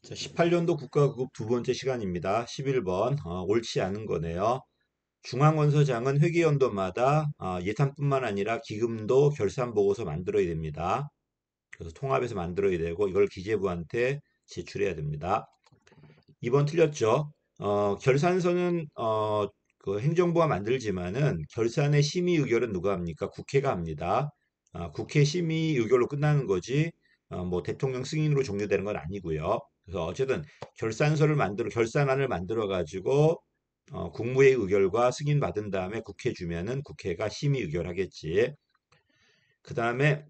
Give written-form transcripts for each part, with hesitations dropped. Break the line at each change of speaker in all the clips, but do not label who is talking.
자, 18년도 국가급 두 번째 시간입니다. 11번, 옳지 않은 거네요. 중앙건설장은 회계연도마다 예산뿐만 아니라 기금도 결산보고서 만들어야 됩니다. 그래서 통합해서 만들어야 되고 이걸 기재부한테 제출해야 됩니다. 2번 틀렸죠. 결산서는 그 행정부가 만들지만은 결산의 심의 의결은 누가 합니까? 국회가 합니다. 국회 심의 의결로 끝나는 거지 뭐 대통령 승인으로 종료되는 건 아니고요. 그래서 어쨌든 결산안을 만들어 가지고 국무회의 의결과 승인 받은 다음에 국회 주면은 국회가 심의 의결하겠지. 그 다음에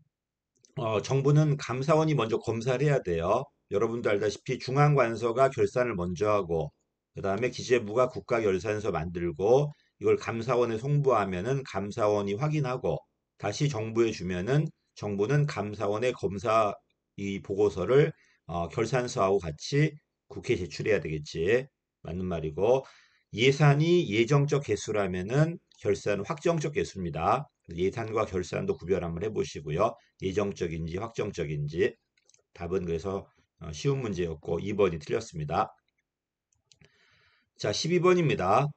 정부는 감사원이 먼저 검사를 해야 돼요. 여러분도 알다시피 중앙관서가 결산을 먼저 하고 그다음에 기재부가 국가결산서 만들고 이걸 감사원에 송부하면은 감사원이 확인하고 다시 정부에 주면은 정부는 감사원의 검사 이 보고서를 결산서하고 같이 국회에 제출해야 되겠지. 맞는 말이고 예산이 예정적 개수라면은 결산은 확정적 개수입니다. 예산과 결산도 구별 한번 해보시고요. 예정적인지 확정적인지 답은 그래서 쉬운 문제였고 2번이 틀렸습니다. 자, 12번입니다.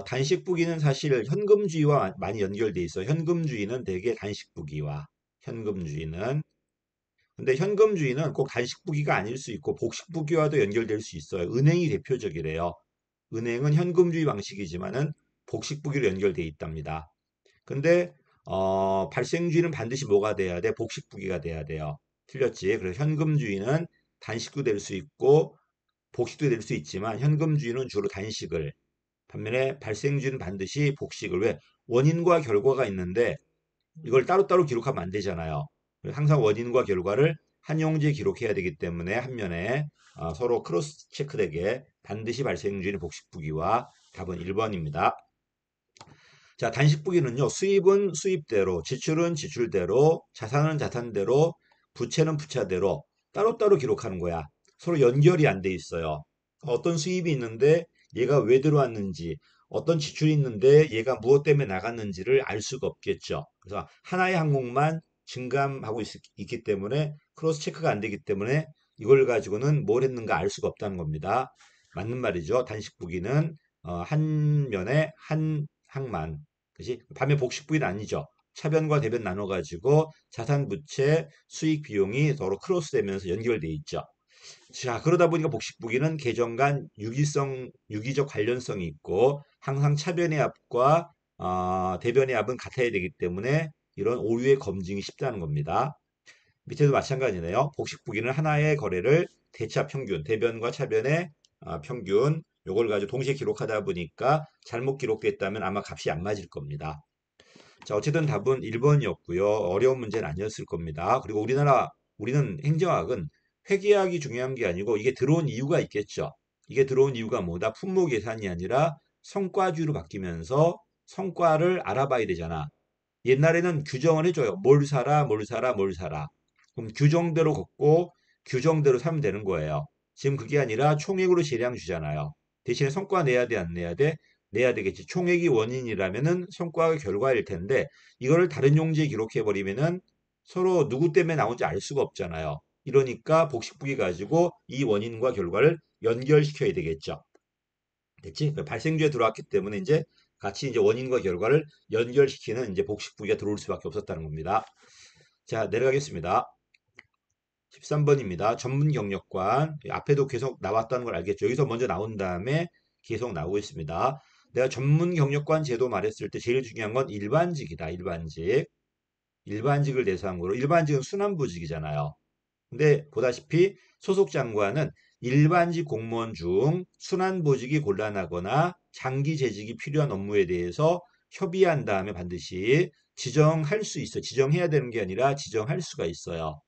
단식부기는 사실 현금주의와 많이 연결돼 있어요. 현금주의는 대개 단식부기와 현금주의는 근데 현금주의는 꼭 단식부기가 아닐 수 있고 복식부기와도 연결될 수 있어요. 은행이 대표적이래요. 은행은 현금주의 방식이지만은 복식부기로 연결돼 있답니다. 근데 발생주의는 반드시 뭐가 돼야 돼? 복식부기가 돼야 돼요. 틀렸지. 그래서 현금주의는 단식도 될 수 있고 복식도 될 수 있지만 현금주의는 주로 단식을 반면에 발생주의는 반드시 복식을 왜? 원인과 결과가 있는데 이걸 따로따로 기록하면 안 되잖아요. 항상 원인과 결과를 한 용지에 기록해야 되기 때문에 한 면에 서로 크로스 체크되게 반드시 발생주의는 복식부기와 답은 1번입니다. 자, 단식부기는요, 수입은 수입대로, 지출은 지출대로, 자산은 자산대로, 부채는 부채대로 따로따로 기록하는 거야. 서로 연결이 안 돼 있어요. 어떤 수입이 있는데 얘가 왜 들어왔는지, 어떤 지출이 있는데 얘가 무엇 때문에 나갔는지를 알 수가 없겠죠. 그래서 하나의 항목만 증감하고 있기 때문에 크로스 체크가 안 되기 때문에 이걸 가지고는 뭘 했는가 알 수가 없다는 겁니다. 맞는 말이죠. 단식부기는 한 면에 한 항만 그지? 반면 복식부위는 아니죠. 차변과 대변 나눠가지고 자산, 부채, 수익, 비용이 서로 크로스되면서 연결돼 있죠. 자, 그러다 보니까 복식부기는 계정 간 유기적 관련성이 있고 항상 차변의 합과 대변의 합은 같아야 되기 때문에 이런 오류의 검증이 쉽다는 겁니다. 밑에도 마찬가지네요. 복식부기는 하나의 거래를 대차 평균, 대변과 차변의 평균, 요걸 가지고 동시에 기록하다 보니까 잘못 기록됐다면 아마 값이 안 맞을 겁니다. 자, 어쨌든 답은 1번이었고요. 어려운 문제는 아니었을 겁니다. 그리고 우리는 행정학은 회계학이 중요한 게 아니고 이게 들어온 이유가 있겠죠. 이게 들어온 이유가 뭐다? 품목 예산이 아니라 성과주의로 바뀌면서 성과를 알아봐야 되잖아. 옛날에는 규정을 해줘요. 뭘 사라, 뭘 사라, 뭘 사라. 그럼 규정대로 걷고 규정대로 사면 되는 거예요. 지금 그게 아니라 총액으로 재량 주잖아요. 대신에 성과 내야 돼, 안 내야 돼? 내야 되겠지. 총액이 원인이라면은 성과가 결과일 텐데 이거를 다른 용지에 기록해 버리면은 서로 누구 때문에 나온지 알 수가 없잖아요. 이러니까 복식부기 가지고 이 원인과 결과를 연결시켜야 되겠죠. 됐지? 발생주에 들어왔기 때문에 이제 같이 이제 원인과 결과를 연결시키는 이제 복식부기가 들어올 수밖에 없었다는 겁니다. 자, 내려가겠습니다. 13번입니다. 전문 경력관. 앞에도 계속 나왔다는 걸 알겠죠? 여기서 먼저 나온 다음에 계속 나오고 있습니다. 내가 전문 경력관 제도 말했을 때 제일 중요한 건 일반직이다. 일반직. 일반직을 대상으로. 일반직은 순환부직이잖아요. 근데 보다시피 소속 장관은 일반직 공무원 중 순환보직이 곤란하거나 장기 재직이 필요한 업무에 대해서 협의한 다음에 반드시 지정할 수 있어. 지정해야 되는 게 아니라 지정할 수가 있어요.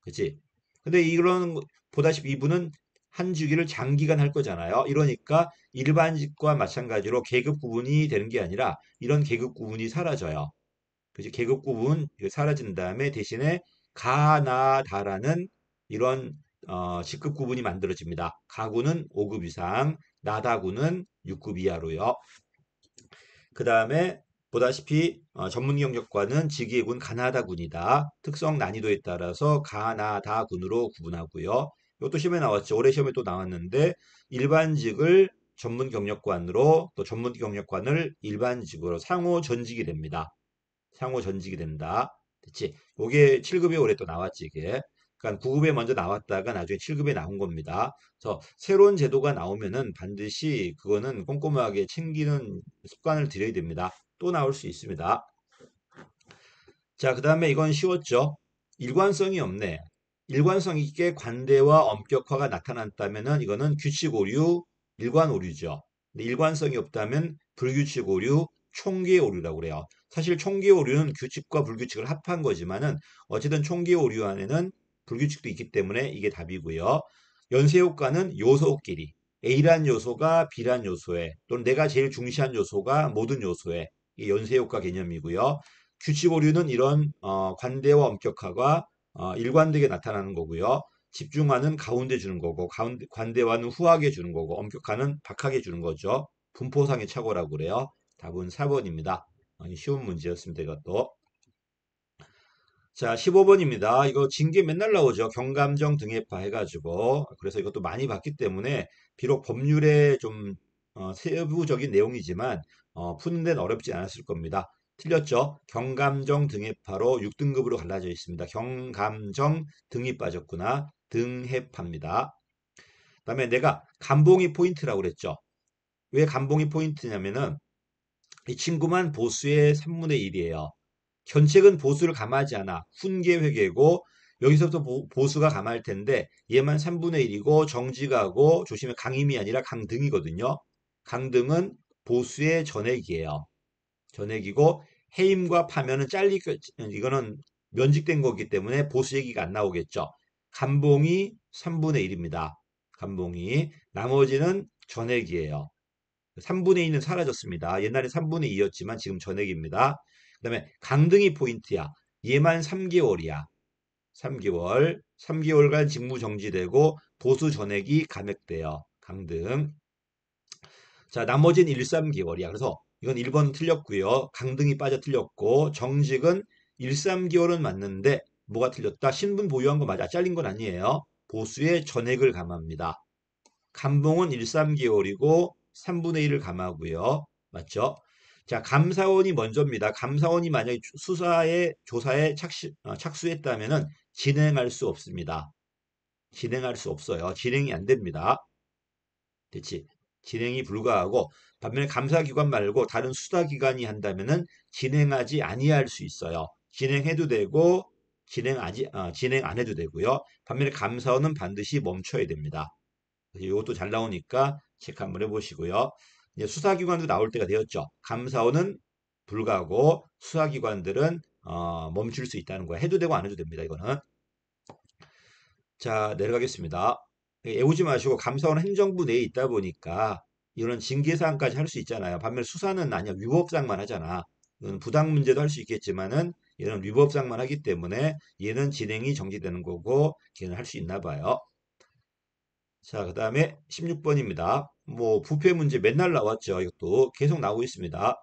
그치? 근데 이런 보다시피 이분은 한 주기를 장기간 할 거잖아요. 이러니까 일반직과 마찬가지로 계급 구분이 되는 게 아니라 이런 계급 구분이 사라져요. 그지? 계급 구분 사라진 다음에 대신에 가나다라는 이런 직급 구분이 만들어집니다. 가구는 5급 이상, 나다구는 6급 이하로요. 그 다음에 보다시피 전문 경력과는 직위군 가나다군이다. 특성 난이도에 따라서 가나다군으로 구분하고요. 이것도 시험에 나왔죠. 올해 시험에 또 나왔는데 일반직을 전문 경력관으로 또 전문 경력관을 일반직으로 상호 전직이 됩니다. 상호 전직이 된다. 됐지? 요게 7급에 올해 또 나왔지 이게. 그러니까 9급에 먼저 나왔다가 나중에 7급에 나온 겁니다. 그래서 새로운 제도가 나오면은 반드시 그거는 꼼꼼하게 챙기는 습관을 들여야 됩니다. 또 나올 수 있습니다. 자, 그 다음에 이건 쉬웠죠? 일관성이 없네. 일관성 있게 관대와 엄격화가 나타났다면은 이거는 규칙 오류, 일관 오류죠. 근데 일관성이 없다면 불규칙 오류, 총기 오류라고 그래요. 사실 총기 오류는 규칙과 불규칙을 합한 거지만은 어쨌든 총기 오류 안에는 불규칙도 있기 때문에 이게 답이고요. 연쇄 효과는 요소끼리 A란 요소가 B란 요소에 또는 내가 제일 중시한 요소가 모든 요소에 이 연쇄 효과 개념이고요. 규칙 오류는 이런 관대와 엄격화가 일관되게 나타나는 거고요. 집중화는 가운데 주는 거고 관대화는 후하게 주는 거고 엄격화는 박하게 주는 거죠. 분포상의 착오라고 그래요. 답은 4번입니다. 쉬운 문제였습니다. 이것도. 자, 15번입니다. 이거 징계 맨날 나오죠. 경감정 등해파 해가지고. 그래서 이것도 많이 봤기 때문에 비록 법률에 좀 세부적인 내용이지만 푸는 데는 어렵지 않았을 겁니다. 틀렸죠? 경감정 등해파로 6등급으로 갈라져 있습니다. 경감정 등이 빠졌구나. 등해파입니다. 그다음에 내가 감봉이 포인트라고 그랬죠. 왜 감봉이 포인트냐면은 이 친구만 보수의 3분의 1이에요. 견책은 보수를 감하지 않아. 훈계회계고 여기서부터 보수가 감할 텐데 얘만 3분의 1이고 정직하고 조심해 강임이 아니라 강등이거든요. 강등은 보수의 전액이에요. 전액이고 해임과 파면은 이거는 면직된 거기 때문에 보수 얘기가 안 나오겠죠. 감봉이 3분의 1입니다. 감봉이 나머지는 전액이에요. 3분의 2는 사라졌습니다. 옛날에 3분의 2였지만 지금 전액입니다. 그 다음에 강등이 포인트야. 얘만 3개월이야. 3개월. 3개월간 직무 정지되고 보수 전액이 감액돼요. 강등. 자, 나머지는 1, 3개월이야. 그래서 이건 1번 틀렸고요. 강등이 빠져 틀렸고 정직은 1, 3개월은 맞는데 뭐가 틀렸다? 신분 보유한 거 맞아. 잘린 건 아니에요. 보수의 전액을 감합니다. 감봉은 1, 3개월이고 3분의 1을 감하고요. 맞죠? 자, 감사원이 먼저입니다. 감사원이 만약에 수사에 조사에 착수했다면은 진행할 수 없습니다. 진행할 수 없어요. 진행이 안 됩니다. 됐지? 진행이 불가하고 반면에 감사기관 말고 다른 수사기관이 한다면은 진행하지 아니할 수 있어요. 진행해도 되고 진행 안 해도 되고요. 반면에 감사원은 반드시 멈춰야 됩니다. 이것도 잘 나오니까 체크 한번 해보시고요. 이제 수사기관도 나올 때가 되었죠. 감사원은 불가하고 수사기관들은 멈출 수 있다는 거야. 해도 되고 안 해도 됩니다. 이거는. 자, 내려가겠습니다. 애우지 마시고 감사원은 행정부 내에 있다 보니까 이런 징계사항까지 할 수 있잖아요. 반면 수사는 아니야. 위법사항만 하잖아. 이건 부당 문제도 할 수 있겠지만은 얘는 위법사항만 하기 때문에 얘는 진행이 정지되는 거고 걔는 할 수 있나 봐요. 자, 그 다음에 16번입니다. 뭐, 부패 문제 맨날 나왔죠. 이것도 계속 나오고 있습니다.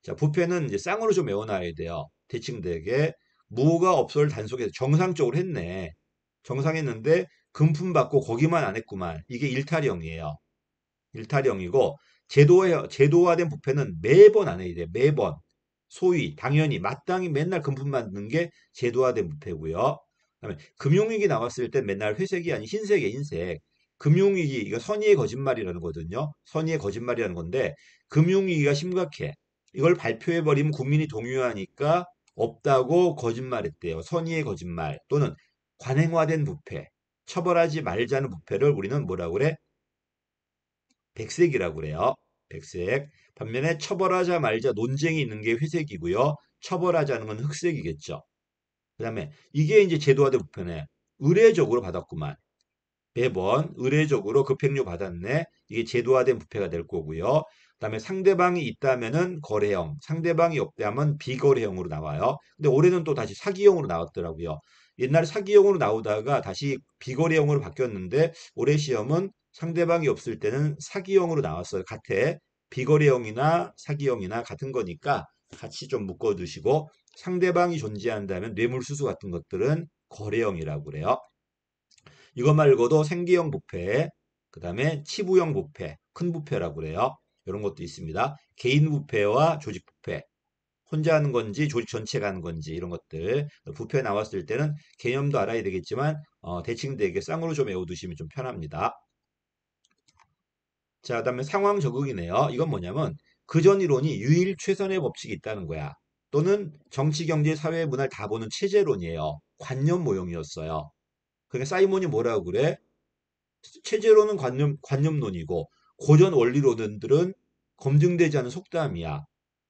자, 부패는 이제 쌍으로 좀 외워놔야 돼요. 대칭되게. 무가 업소를 단속해서 정상적으로 했네. 정상했는데, 금품 받고 거기만 안 했구만. 이게 일탈형이에요. 일탈형이고, 제도화된 부패는 매번 안 해야 돼요. 매번. 소위, 당연히, 마땅히 맨날 금품 받는 게 제도화된 부패고요. 그다음에 금융위기 나왔을 때 맨날 회색이 아닌 흰색이에요, 흰색. 금융위기, 이거 선의의 거짓말이라는 거거든요. 선의의 거짓말이라는 건데, 금융위기가 심각해. 이걸 발표해버리면 국민이 동요하니까 없다고 거짓말했대요. 선의의 거짓말 또는 관행화된 부패. 처벌하지 말자는 부패를 우리는 뭐라고 그래? 백색이라고 그래요. 백색. 반면에 처벌하자 말자 논쟁이 있는 게 회색이고요. 처벌하자는 건 흑색이겠죠. 그 다음에 이게 이제 제도화된 부패네. 의례적으로 받았구만. 매번 의례적으로 급행료 받았네. 이게 제도화된 부패가 될 거고요. 그다음에 상대방이 있다면은 거래형, 상대방이 없다면 비거래형으로 나와요. 근데 올해는 또 다시 사기형으로 나왔더라고요. 옛날에 사기형으로 나오다가 다시 비거래형으로 바뀌었는데 올해 시험은 상대방이 없을 때는 사기형으로 나왔어요. 같아. 비거래형이나 사기형이나 같은 거니까 같이 좀 묶어 두시고 상대방이 존재한다면 뇌물수수 같은 것들은 거래형이라고 그래요. 이거 말고도 생계형 부패, 그 다음에 치부형 부패, 큰 부패라고 그래요. 이런 것도 있습니다. 개인 부패와 조직 부패. 혼자 하는 건지 조직 전체가 하는 건지 이런 것들 부패 나왔을 때는 개념도 알아야 되겠지만 대칭되게 쌍으로 좀 외워두시면 좀 편합니다. 자, 그다음에 상황 적응이네요. 이건 뭐냐면 그전 이론이 유일 최선의 법칙이 있다는 거야. 또는 정치, 경제, 사회, 문화를 다 보는 체제론이에요. 관념 모형이었어요. 그러니까 사이몬이 뭐라고 그래? 체제론은 관념론이고 고전 원리론들은 검증되지 않은 속담이야.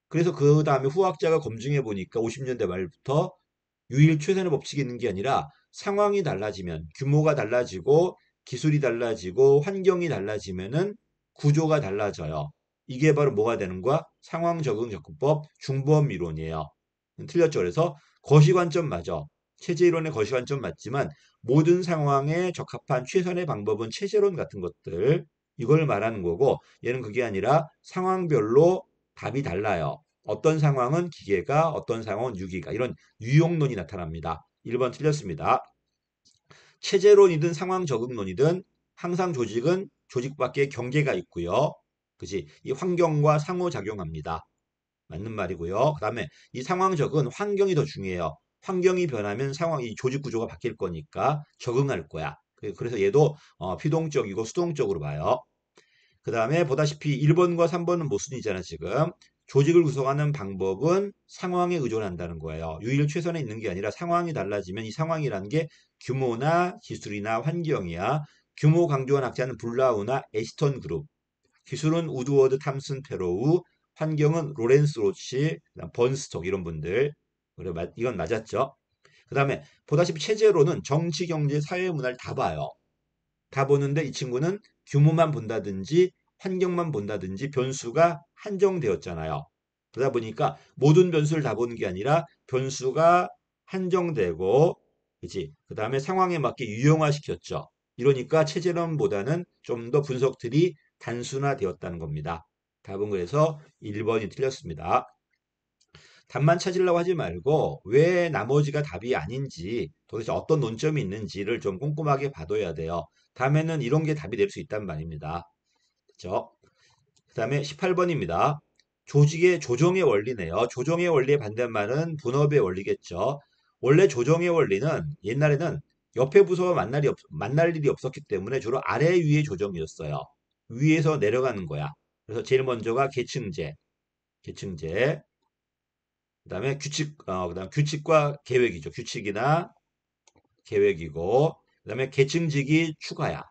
그래서 그 다음에 후학자가 검증해 보니까 50년대 말부터 유일 최선의 법칙이 있는 게 아니라 상황이 달라지면 규모가 달라지고 기술이 달라지고 환경이 달라지면은 구조가 달라져요. 이게 바로 뭐가 되는 거야? 상황 적응 접근법 중보험 이론이에요. 틀렸죠. 그래서 거시관점 맞아. 체제 이론의 거시관점 맞지만 모든 상황에 적합한 최선의 방법은 체제론 같은 것들 이걸 말하는 거고 얘는 그게 아니라 상황별로 답이 달라요. 어떤 상황은 기계가 어떤 상황은 유기가 이런 유용론이 나타납니다. 1번 틀렸습니다. 체제론이든 상황 적응론이든 항상 조직은 조직 밖에 경계가 있고요. 그지? 이 환경과 상호작용합니다. 맞는 말이고요. 그다음에 이 상황적은 환경이 더 중요해요. 환경이 변하면 이 조직 구조가 바뀔 거니까 적응할 거야. 그래서 얘도 피동적이고 수동적으로 봐요. 그 다음에 보다시피 1번과 3번은 모순이잖아, 지금. 조직을 구성하는 방법은 상황에 의존한다는 거예요. 유일 최선에 있는 게 아니라 상황이 달라지면 이 상황이라는 게 규모나 기술이나 환경이야. 규모 강조한 학자는 블라우나 에스턴 그룹. 기술은 우드워드 탐슨 페로우. 환경은 로렌스 로치, 번스톡 이런 분들. 그래, 이건 맞았죠. 그 다음에 보다시피 체제로는 정치, 경제, 사회, 문화를 다 봐요. 다 보는데 이 친구는 규모만 본다든지 환경만 본다든지 변수가 한정되었잖아요. 그러다 보니까 모든 변수를 다 보는 게 아니라 변수가 한정되고, 그치? 그 다음에 상황에 맞게 유형화시켰죠. 이러니까 체제론보다는 좀 더 분석들이 단순화되었다는 겁니다. 답은 그래서 1번이 틀렸습니다. 답만 찾으려고 하지 말고 왜 나머지가 답이 아닌지 도대체 어떤 논점이 있는지를 좀 꼼꼼하게 봐둬야 돼요. 다음에는 이런 게 답이 될 수 있단 말입니다. 그렇죠? 그 다음에 18번입니다. 조직의 조정의 원리네요. 조정의 원리의 반대말은 분업의 원리겠죠. 원래 조정의 원리는 옛날에는 옆에 부서와 만날 일이 없었기 때문에 주로 아래 위의 조정이었어요. 위에서 내려가는 거야. 그래서 제일 먼저가 계층제, 그다음에 그다음 규칙과 계획이죠. 규칙이나 계획이고, 그다음에 계층직이 추가야.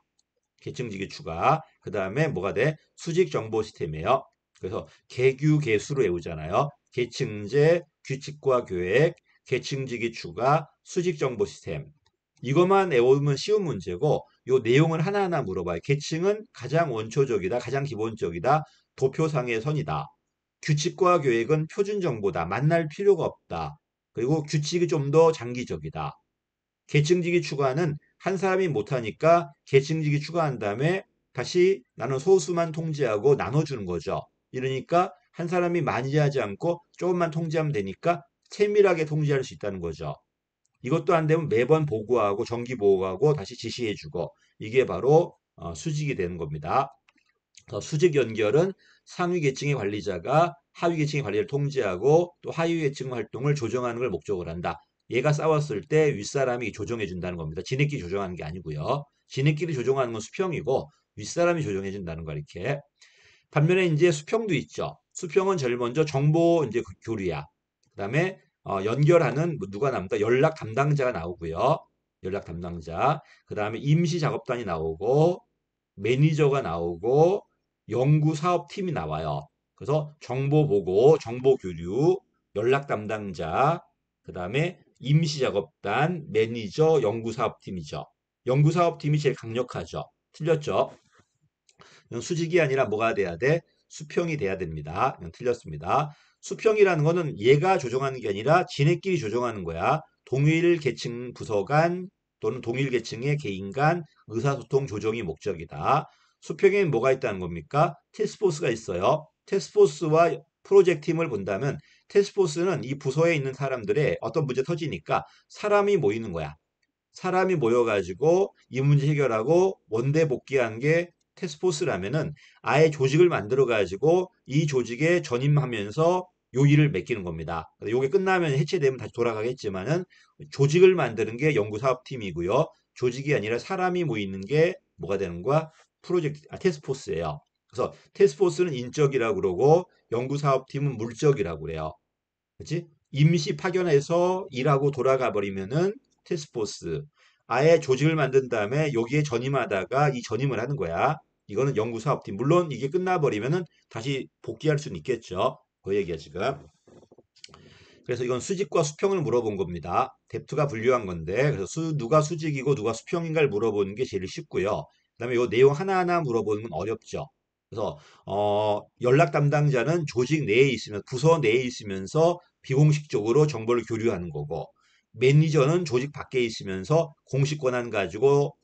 계층직이 추가. 그다음에 뭐가 돼? 수직 정보 시스템이에요. 그래서 계규 계수로 외우잖아요. 계층제, 규칙과 계획, 계층직이 추가, 수직 정보 시스템. 이것만 외우면 쉬운 문제고, 요 내용을 하나하나 물어봐요. 계층은 가장 원초적이다, 가장 기본적이다, 도표상의 선이다. 규칙과 계획은 표준 정보다. 만날 필요가 없다. 그리고 규칙이 좀 더 장기적이다. 계층직이 추가는 한 사람이 못하니까 계층직이 추가한 다음에 다시 나는 소수만 통제하고 나눠주는 거죠. 이러니까 한 사람이 많이 하지 않고 조금만 통제하면 되니까 세밀하게 통제할 수 있다는 거죠. 이것도 안 되면 매번 보고하고 정기 보고하고 다시 지시해주고 이게 바로 수직이 되는 겁니다. 수직 연결은 상위 계층의 관리자가 하위 계층의 관리를 통제하고 또 하위 계층 활동을 조정하는 걸 목적으로 한다. 얘가 싸웠을 때 윗사람이 조정해 준다는 겁니다. 지네끼리 조정하는 게 아니고요. 지네끼리 조정하는 건 수평이고 윗사람이 조정해 준다는 거 이렇게. 반면에 이제 수평도 있죠. 수평은 제일 먼저 정보 이제 교류야. 그다음에 연결하는 누가 나옵니까? 연락 담당자가 나오고요. 연락 담당자. 그다음에 임시 작업단이 나오고 매니저가 나오고 연구 사업팀이 나와요. 그래서 정보 보고, 정보 교류, 연락 담당자, 그다음에 임시 작업단, 매니저, 연구 사업팀이죠. 연구 사업팀이 제일 강력하죠. 틀렸죠? 수직이 아니라 뭐가 돼야 돼? 수평이 돼야 됩니다. 틀렸습니다. 수평이라는 거는 얘가 조정하는 게 아니라 지네끼리 조정하는 거야. 동일 계층 부서 간 또는 동일 계층의 개인 간 의사소통 조정이 목적이다. 수평에는 뭐가 있다는 겁니까? 태스포스가 있어요. 태스포스와 프로젝트 팀을 본다면 태스포스는 이 부서에 있는 사람들의 어떤 문제 터지니까 사람이 모이는 거야. 사람이 모여가지고 이 문제 해결하고 원대 복귀한 게 태스포스라면은 아예 조직을 만들어가지고 이 조직에 전임하면서 요 일을 맡기는 겁니다. 요게 끝나면 해체되면 다시 돌아가겠지만은 조직을 만드는 게 연구사업팀이고요. 조직이 아니라 사람이 모이는 게 뭐가 되는 거야? 태스포스예요. 그래서 태스포스는 인적이라고 그러고 연구사업팀은 물적이라고 그래요. 그치? 임시 파견해서 일하고 돌아가 버리면은 태스포스. 아예 조직을 만든 다음에 여기에 전임하다가 이 전임을 하는 거야. 이거는 연구사업팀. 물론 이게 끝나버리면은 다시 복귀할 수는 있겠죠. 그 얘기야, 지금. 그래서 이건 수직과 수평을 물어본 겁니다. 뎁트가 분류한 건데, 그래서 누가 수직이고 누가 수평인가를 물어보는 게 제일 쉽고요. 그다음에 이 내용 하나하나 물어보는 건 어렵죠. 그래서 연락 담당자는 조직 내에 있으면 부서 내에 있으면서 비공식적으로 정보를 교류하는 거고, 매니저는 조직 밖에 있으면서 공식 권한 가지고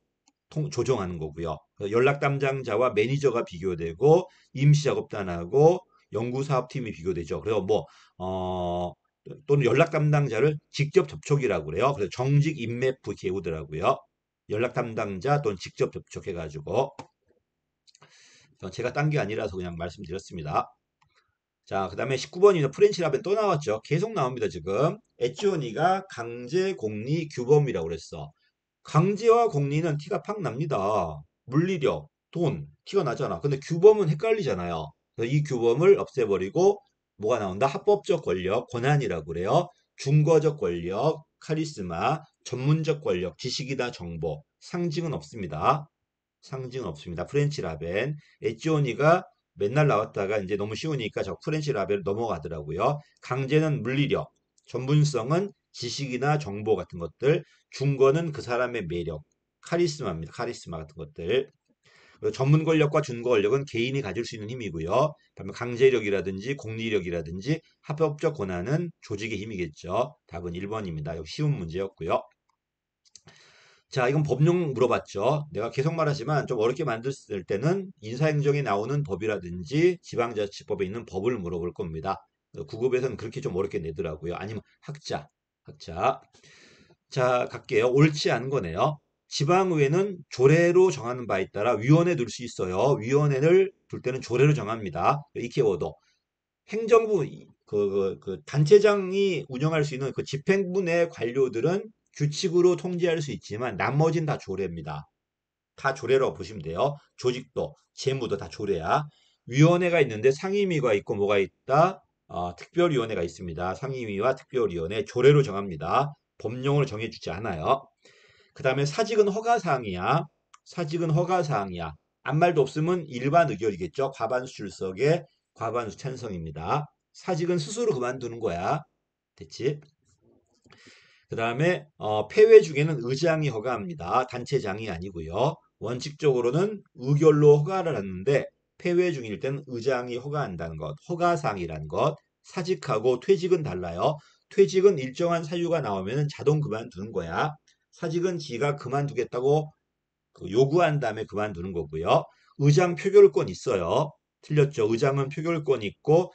조정하는 거고요. 연락 담당자와 매니저가 비교되고 임시작업단하고 연구사업팀이 비교되죠. 그래서 어, 또는 연락 담당자를 직접 접촉이라고 그래요. 그래서 정직 인맥부 개우더라고요. 연락 담당자 또는 직접 접촉해가지고 제가 딴 게 아니라서 그냥 말씀드렸습니다. 자, 그 다음에 19번이면 프렌치 라벤 또 나왔죠. 계속 나옵니다, 지금. 에치오니가 강제 공리 규범이라고 그랬어. 강제와 공리는 티가 팍 납니다. 물리력, 돈, 티가 나잖아. 근데 규범은 헷갈리잖아요. 그래서 이 규범을 없애버리고 뭐가 나온다? 합법적 권력, 권한이라고 그래요. 중거적 권력, 카리스마, 전문적 권력, 지식이다 정보, 상징은 없습니다. 상징은 없습니다. 프렌치 라벤. 에치오니가 맨날 나왔다가 이제 너무 쉬우니까 저 프렌치 라벨 넘어가더라고요. 강제는 물리력, 전문성은 지식이나 정보 같은 것들, 중거는 그 사람의 매력, 카리스마입니다. 카리스마 같은 것들. 그리고 전문 권력과 준거 권력은 개인이 가질 수 있는 힘이고요. 다음에 강제력이라든지 공리력이라든지 합법적 권한은 조직의 힘이겠죠. 답은 1번입니다. 여기 쉬운 문제였고요. 자, 이건 법령 물어봤죠. 내가 계속 말하지만 좀 어렵게 만들었을 때는 인사행정에 나오는 법이라든지 지방자치법에 있는 법을 물어볼 겁니다. 9급에서는 그렇게 좀 어렵게 내더라고요. 아니면 학자. 자, 갈게요. 옳지 않은 거네요. 지방의회는 조례로 정하는 바에 따라 위원회 둘 수 있어요. 위원회를 둘 때는 조례로 정합니다. 이 키워드. 행정부 단체장이 운영할 수 있는 그 집행부 내 관료들은 규칙으로 통제할 수 있지만 나머지는 다 조례입니다. 다 조례라고 보시면 돼요. 조직도, 재무도 다 조례야. 위원회가 있는데 상임위가 있고 뭐가 있다? 특별위원회가 있습니다. 상임위와 특별위원회 조례로 정합니다. 법령으로 정해주지 않아요. 그 다음에 사직은 허가사항이야. 사직은 허가사항이야. 아무 말도 없으면 일반 의결이겠죠. 과반수 출석에 과반수 찬성입니다. 사직은 스스로 그만두는 거야. 됐지? 그 다음에 폐회 중에는 의장이 허가합니다. 단체장이 아니고요. 원칙적으로는 의결로 허가를 하는데 폐회 중일 때는 의장이 허가한다는 것, 허가사항이라는 것. 사직하고 퇴직은 달라요. 퇴직은 일정한 사유가 나오면 자동 그만두는 거야. 사직은 지가 그만두겠다고 요구한 다음에 그만두는 거고요. 의장 표결권 있어요. 틀렸죠. 의장은 표결권 있고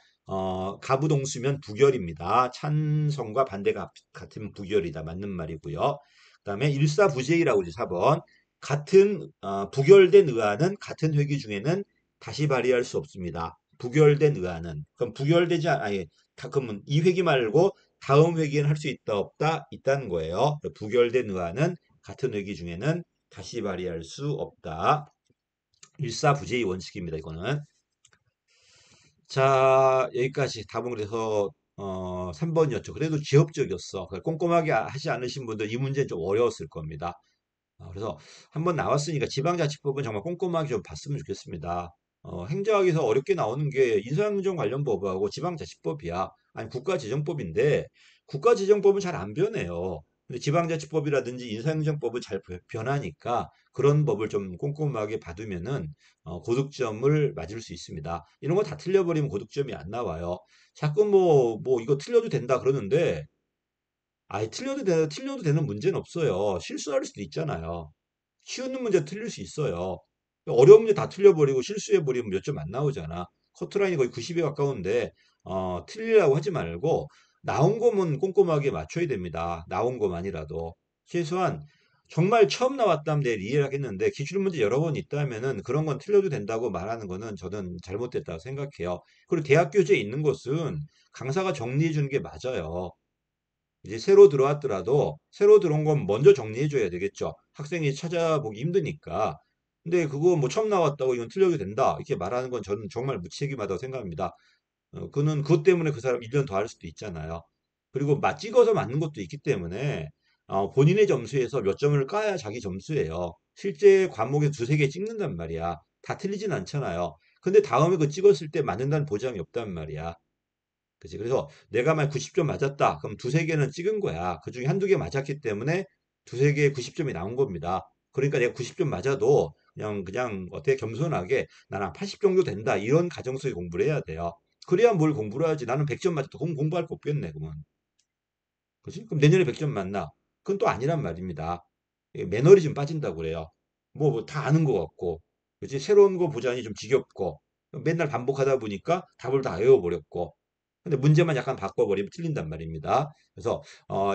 가부동수면 부결입니다. 찬성과 반대가 같은 부결이다. 맞는 말이고요. 그다음에 일사부재이라고 이제 4번. 같은 부결된 의안은 같은 회기 중에는 다시 발의할 수 없습니다. 부결된 의안은 그럼 부결되지 아니 그러면 이 회기 말고 다음 회기에는 할 수 있다 없다 있다는 거예요. 부결된 의안은 같은 회기 중에는 다시 발의할 수 없다. 일사부재의 원칙입니다. 이거는. 자, 여기까지 답은 그래서 3번이었죠. 그래도 지엽적이었어. 꼼꼼하게 하지 않으신 분들 이 문제는 좀 어려웠을 겁니다. 그래서 한번 나왔으니까 지방자치법은 정말 꼼꼼하게 좀 봤으면 좋겠습니다. 행정학에서 어렵게 나오는 게 인사행정 관련 법하고 지방자치법이야. 아니 국가재정법인데 국가재정법은 잘 안 변해요. 근데 지방자치법이라든지 인사행정법은 잘 변하니까 그런 법을 좀 꼼꼼하게 받으면은 고득점을 맞을 수 있습니다. 이런 거 다 틀려버리면 고득점이 안 나와요. 자꾸 뭐 이거 틀려도 된다 그러는데 아예 틀려도 되는 문제는 없어요. 실수할 수도 있잖아요. 쉬운 문제 틀릴 수 있어요. 어려운 문제 다 틀려버리고 실수해버리면 몇 점 안 나오잖아. 커트라인이 거의 90에 가까운데, 틀리려고 하지 말고, 나온 거면 꼼꼼하게 맞춰야 됩니다. 나온 것만이라도. 최소한 정말 처음 나왔다면 내가 이해를 하겠는데 기출문제 여러 번 있다면은 그런 건 틀려도 된다고 말하는 거는 저는 잘못됐다고 생각해요. 그리고 대학 교재에 있는 것은 강사가 정리해 주는 게 맞아요. 이제 새로 들어왔더라도 새로 들어온 건 먼저 정리해 줘야 되겠죠. 학생이 찾아보기 힘드니까. 근데 그거 뭐 처음 나왔다고 이건 틀려도 된다. 이렇게 말하는 건 저는 정말 무책임하다고 생각합니다. 그는 그것 때문에 그 사람 1년 더 할 수도 있잖아요. 그리고 찍어서 맞는 것도 있기 때문에 본인의 점수에서 몇 점을 까야 자기 점수예요. 실제 과목에 두세 개 찍는단 말이야. 다 틀리진 않잖아요. 근데 다음에 그 찍었을 때 맞는다는 보장이 없단 말이야. 그치? 그래서 내가 만약 90점 맞았다. 그럼 두세 개는 찍은 거야. 그 중에 한두 개 맞았기 때문에 두세 개에 90점이 나온 겁니다. 그러니까 내가 90점 맞아도 그냥 어떻게 겸손하게 나는 80 정도 된다. 이런 가정 속에 공부를 해야 돼요. 그래야 뭘 공부를 하지. 나는 100점 맞았다. 그럼 공부할 거 없겠네, 그러면. 그지? 그럼 내년에 100점 맞나? 그건 또 아니란 말입니다. 매너리즘 빠진다고 그래요. 뭐 다 아는 것 같고. 그지? 새로운 거 보자니 좀 지겹고. 맨날 반복하다 보니까 답을 다 외워버렸고. 근데 문제만 약간 바꿔버리면 틀린단 말입니다. 그래서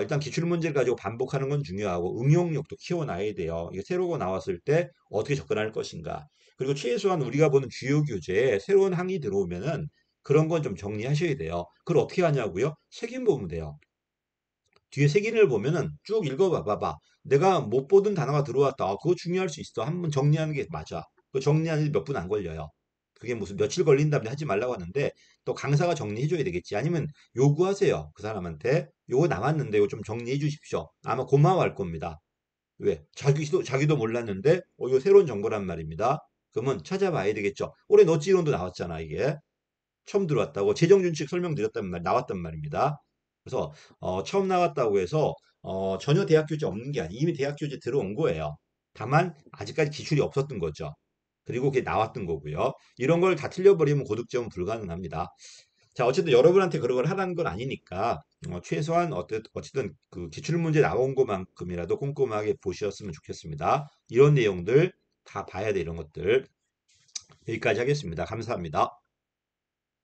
일단 기출문제를 가지고 반복하는 건 중요하고 응용력도 키워놔야 돼요. 이게 새로운 거 나왔을 때 어떻게 접근할 것인가. 그리고 최소한 우리가 보는 주요 교재에 새로운 항이 들어오면은 그런 건 좀 정리하셔야 돼요. 그걸 어떻게 하냐고요? 책임 보면 돼요. 뒤에 색인을 보면은 쭉 읽어봐봐. 내가 못 보던 단어가 들어왔다. 그거 중요할 수 있어. 한번 정리하는 게 맞아. 그 정리하는 데 몇 분 안 걸려요. 그게 무슨 며칠 걸린다면 하지 말라고 하는데 또 강사가 정리해줘야 되겠지. 아니면 요구하세요. 그 사람한테. 요거 남았는데 이거 좀 정리해 주십시오. 아마 고마워할 겁니다. 왜? 자기도 몰랐는데 이거 새로운 정보란 말입니다. 그러면 찾아봐야 되겠죠. 올해 너찌론도 나왔잖아, 이게. 처음 들어왔다고 재정준칙 나왔단 말입니다. 그래서 처음 나왔다고 해서 전혀 대학 교재 없는 게 아니에요. 이미 대학 교재 들어온 거예요. 다만 아직까지 기출이 없었던 거죠. 그리고 그게 나왔던 거고요. 이런 걸 다 틀려버리면 고득점은 불가능합니다. 자, 어쨌든 여러분한테 그런 걸 하라는 건 아니니까 최소한 어쨌든 그 기출 문제 나온 것만큼이라도 꼼꼼하게 보셨으면 좋겠습니다. 이런 내용들 다 봐야 돼, 이런 것들. 여기까지 하겠습니다. 감사합니다.